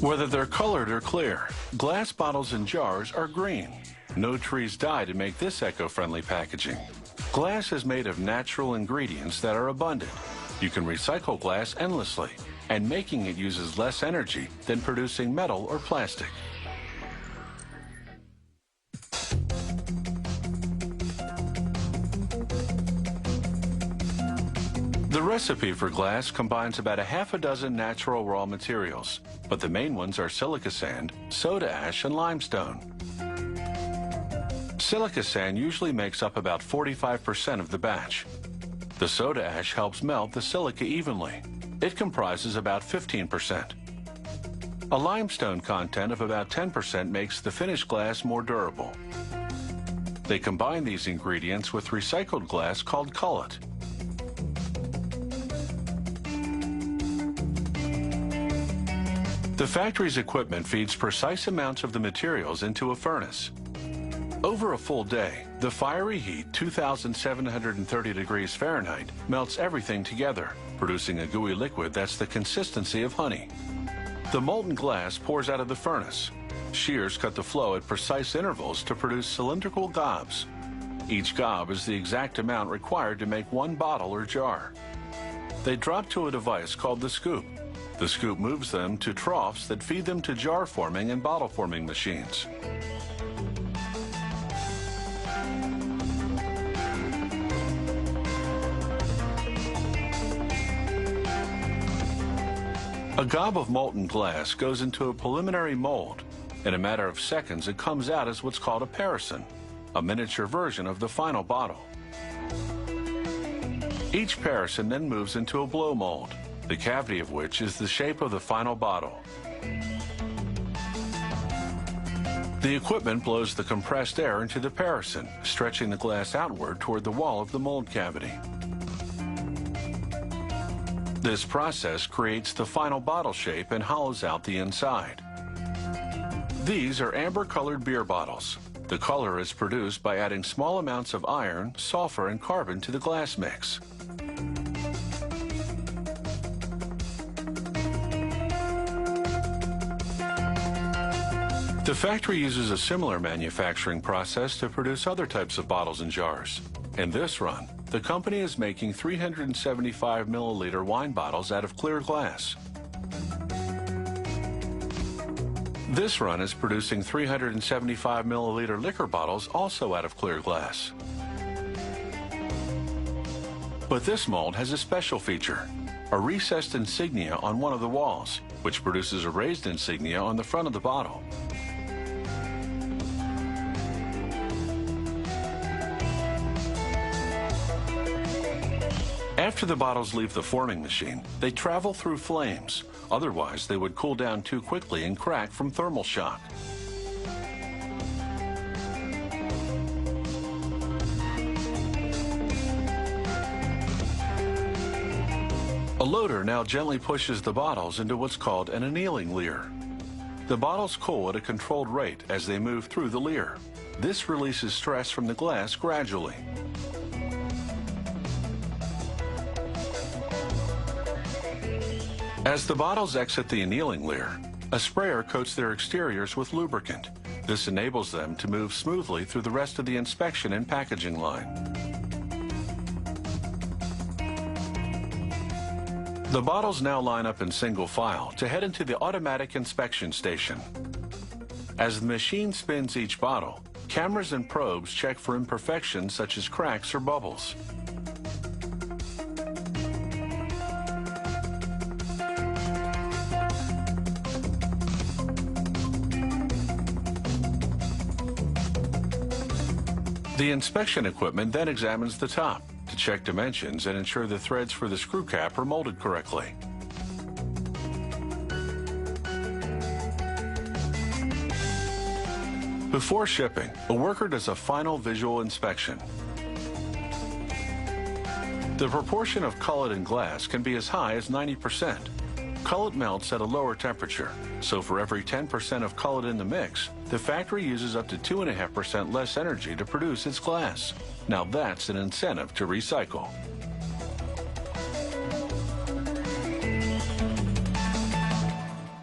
Whether they're colored or clear, glass bottles and jars are green. No trees die to make this eco-friendly packaging. Glass is made of natural ingredients that are abundant. You can recycle glass endlessly, and making it uses less energy than producing metal or plastic. The recipe for glass combines about a half a dozen natural raw materials, but the main ones are silica sand, soda ash, and limestone. Silica sand usually makes up about 45% of the batch. The soda ash helps melt the silica evenly. It comprises about 15%. A limestone content of about 10% makes the finished glass more durable. They combine these ingredients with recycled glass called cullet. The factory's equipment feeds precise amounts of the materials into a furnace. Over a full day, the fiery heat, 2,730 degrees Fahrenheit, melts everything together, producing a gooey liquid that's the consistency of honey. The molten glass pours out of the furnace. Shears cut the flow at precise intervals to produce cylindrical gobs. Each gob is the exact amount required to make one bottle or jar. They drop to a device called the scoop. The scoop moves them to troughs that feed them to jar forming and bottle forming machines. A gob of molten glass goes into a preliminary mold. In a matter of seconds, it comes out as what's called a parison, a miniature version of the final bottle. Each parison then moves into a blow mold, the cavity of which is the shape of the final bottle. The equipment blows the compressed air into the parison, stretching the glass outward toward the wall of the mold cavity. This process creates the final bottle shape and hollows out the inside. These are amber-colored beer bottles. The color is produced by adding small amounts of iron, sulfur, and carbon to the glass mix. The factory uses a similar manufacturing process to produce other types of bottles and jars. In this run, the company is making 375 milliliter wine bottles out of clear glass. This run is producing 375 milliliter liquor bottles also out of clear glass. But this mold has a special feature, a recessed insignia on one of the walls, which produces a raised insignia on the front of the bottle. After the bottles leave the forming machine, they travel through flames. Otherwise, they would cool down too quickly and crack from thermal shock. A loader now gently pushes the bottles into what's called an annealing leer. The bottles cool at a controlled rate as they move through the leer. This releases stress from the glass gradually. As the bottles exit the annealing leer, a sprayer coats their exteriors with lubricant. This enables them to move smoothly through the rest of the inspection and packaging line. The bottles now line up in single file to head into the automatic inspection station. As the machine spins each bottle, cameras and probes check for imperfections such as cracks or bubbles. The inspection equipment then examines the top to check dimensions and ensure the threads for the screw cap are molded correctly. Before shipping, a worker does a final visual inspection. The proportion of cullet in glass can be as high as 90%. Cullet melts at a lower temperature, so for every 10% of cullet in the mix, the factory uses up to 2.5% less energy to produce its glass. Now that's an incentive to recycle.